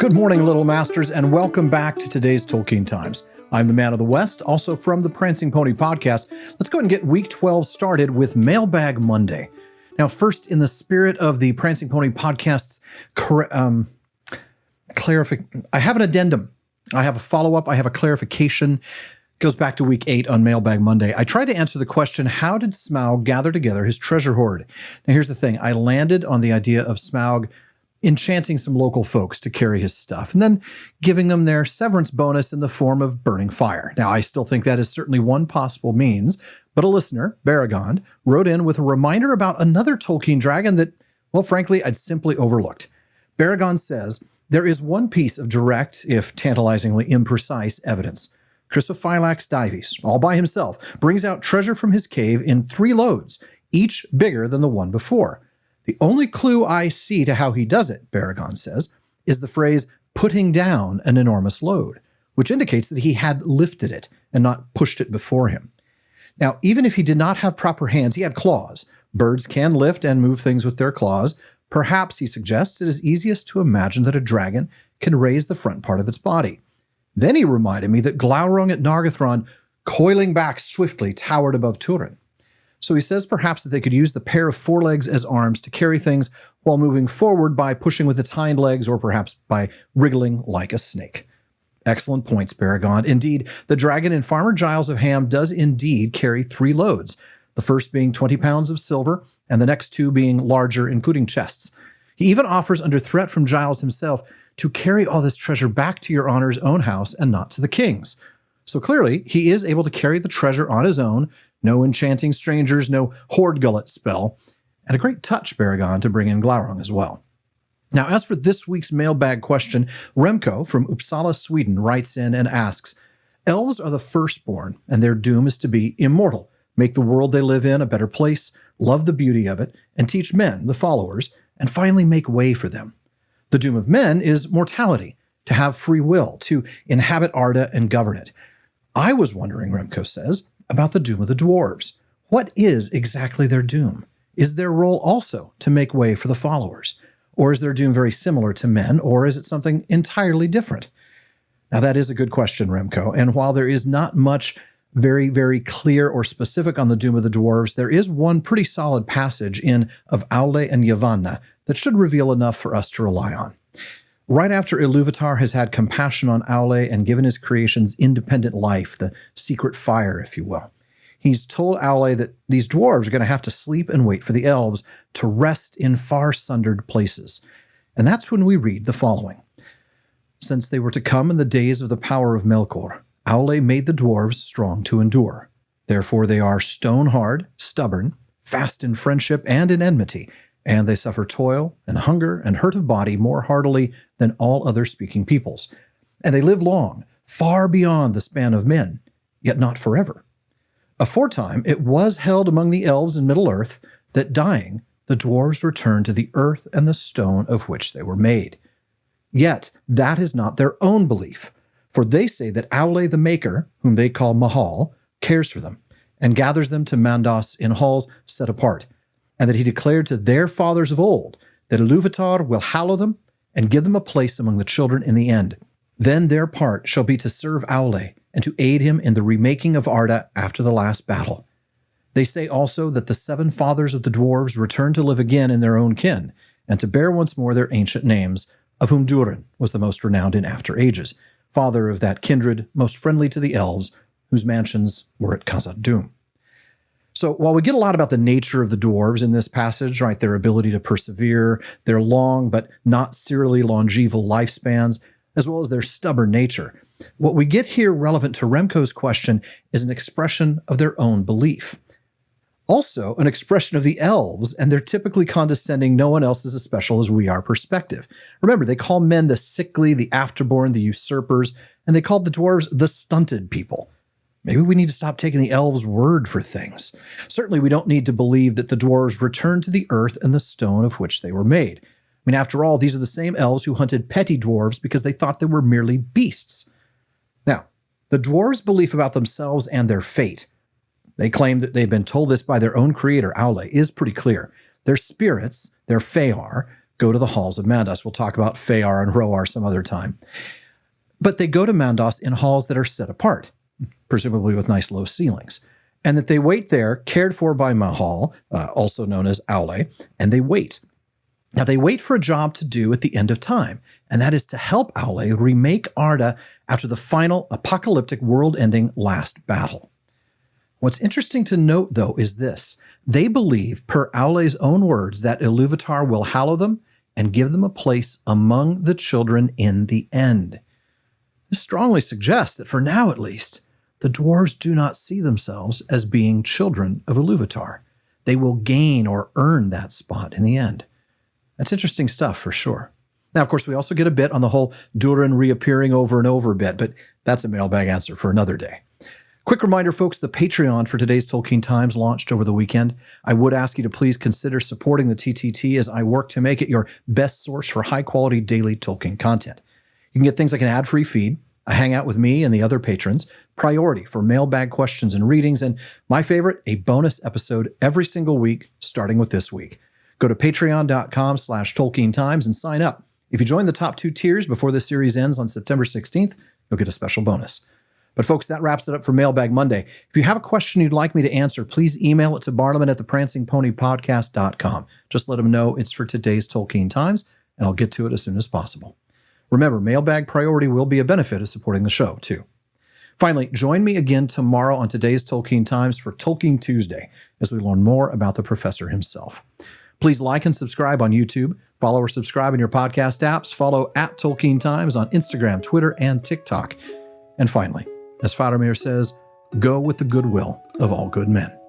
Good morning, Little Masters, and welcome back to today's Tolkien Times. I'm the Man of the West, also from the Prancing Pony podcast. Let's go ahead and get week 12 started with Mailbag Monday. Now, first, in the spirit of the Prancing Pony podcast's I have an addendum. I have a follow-up. I have a clarification. It goes back to week 8 on Mailbag Monday. I tried to answer the question, how did Smaug gather together his treasure hoard? Now, here's the thing. I landed on the idea of Smaug enchanting some local folks to carry his stuff, and then giving them their severance bonus in the form of burning fire. Now, I still think that is certainly one possible means, but a listener, Baragond, wrote in with a reminder about another Tolkien dragon that, well, frankly, I'd simply overlooked. Baragond says, there is one piece of direct, if tantalizingly imprecise, evidence. Chrysophylax Dives, all by himself, brings out treasure from his cave in 3 loads, each bigger than the one before. The only clue I see to how he does it, Baragond says, is the phrase, putting down an enormous load, which indicates that he had lifted it and not pushed it before him. Now, even if he did not have proper hands, he had claws. Birds can lift and move things with their claws. Perhaps, he suggests, it is easiest to imagine that a dragon can raise the front part of its body. Then he reminded me that Glaurung at Nargothrond, coiling back swiftly, towered above Turin. So he says perhaps that they could use the pair of forelegs as arms to carry things while moving forward by pushing with its hind legs or perhaps by wriggling like a snake. Excellent points, Baragond. Indeed, the dragon in Farmer Giles of Ham does indeed carry 3 loads, the first being 20 pounds of silver and the next 2 being larger, including chests. He even offers, under threat from Giles himself, to carry all this treasure back to your honor's own house and not to the king's. So clearly, he is able to carry the treasure on his own. No enchanting strangers, no hoard gullet spell, and a great touch, Baragond, to bring in Glaurung as well. Now, as for this week's mailbag question, Remco from Uppsala, Sweden, writes in and asks, Elves are the firstborn, and their doom is to be immortal, make the world they live in a better place, love the beauty of it, and teach men, the followers, and finally make way for them. The doom of men is mortality, to have free will, to inhabit Arda and govern it. I was wondering, Remco says, about the doom of the dwarves. What is exactly their doom? Is their role also to make way for the followers? Or is their doom very similar to men, or is it something entirely different? Now, that is a good question, Remco, and while there is not much very, very clear or specific on the doom of the dwarves, there is one pretty solid passage in Of Aule and Yavanna that should reveal enough for us to rely on. Right after Ilúvatar has had compassion on Aule and given his creations independent life, the secret fire, if you will, he's told Aule that these dwarves are going to have to sleep and wait for the elves to rest in far-sundered places. And that's when we read the following. Since they were to come in the days of the power of Melkor, Aule made the dwarves strong to endure. Therefore they are stone-hard, stubborn, fast in friendship and in enmity, and they suffer toil and hunger and hurt of body more heartily than all other speaking peoples. And they live long, far beyond the span of men, yet not forever. Aforetime it was held among the elves in Middle-earth that dying, the dwarves return to the earth and the stone of which they were made. Yet that is not their own belief, for they say that Aule the Maker, whom they call Mahal, cares for them, and gathers them to Mandos in halls set apart, and that he declared to their fathers of old that Ilúvatar will hallow them and give them a place among the children in the end. Then their part shall be to serve Aule and to aid him in the remaking of Arda after the last battle. They say also that the 7 fathers of the dwarves return to live again in their own kin, and to bear once more their ancient names, of whom Durin was the most renowned in after ages, father of that kindred most friendly to the elves, whose mansions were at Khazad-dûm. So while we get a lot about the nature of the dwarves in this passage, right, their ability to persevere, their long but not serially longeval lifespans, as well as their stubborn nature, what we get here relevant to Remco's question is an expression of their own belief. Also, an expression of the elves and their typically condescending no one else is as special as we are perspective. Remember, they call men the sickly, the afterborn, the usurpers, and they called the dwarves the stunted people. Maybe we need to stop taking the elves' word for things. Certainly, we don't need to believe that the dwarves returned to the earth and the stone of which they were made. I mean, after all, these are the same elves who hunted petty dwarves because they thought they were merely beasts. Now, the dwarves' belief about themselves and their fate, they claim that they've been told this by their own creator, Aule, is pretty clear. Their spirits, their Fear, go to the halls of Mandos. We'll talk about Fear and Roar some other time. But they go to Mandos in halls that are set apart, presumably with nice low ceilings, and that they wait there, cared for by Mahal, also known as Aule, and they wait. Now, they wait for a job to do at the end of time, and that is to help Aule remake Arda after the final apocalyptic world-ending last battle. What's interesting to note, though, is this. They believe, per Aule's own words, that Iluvatar will hallow them and give them a place among the children in the end. This strongly suggests that, for now at least, the dwarves do not see themselves as being children of Iluvatar. They will gain or earn that spot in the end. That's interesting stuff for sure. Now, of course, we also get a bit on the whole Durin reappearing over and over bit, but that's a mailbag answer for another day. Quick reminder, folks, the Patreon for today's Tolkien Times launched over the weekend. I would ask you to please consider supporting the TTT as I work to make it your best source for high-quality daily Tolkien content. You can get things like an ad-free feed, a hangout with me and the other patrons, priority for mailbag questions and readings, and my favorite, a bonus episode every single week, starting with this week. Go to patreon.com/TolkienTimes and sign up. If you join the top 2 tiers before the series ends on September 16th, you'll get a special bonus. But folks, that wraps it up for Mailbag Monday. If you have a question you'd like me to answer, please email it to barliman@theprancingponypodcast.com. Just let them know it's for today's Tolkien Times, and I'll get to it as soon as possible. Remember, mailbag priority will be a benefit of supporting the show, too. Finally, join me again tomorrow on today's Tolkien Times for Tolkien Tuesday as we learn more about the professor himself. Please like and subscribe on YouTube. Follow or subscribe in your podcast apps. Follow @Tolkien Times on Instagram, Twitter, and TikTok. And finally, as Faramir says, go with the goodwill of all good men.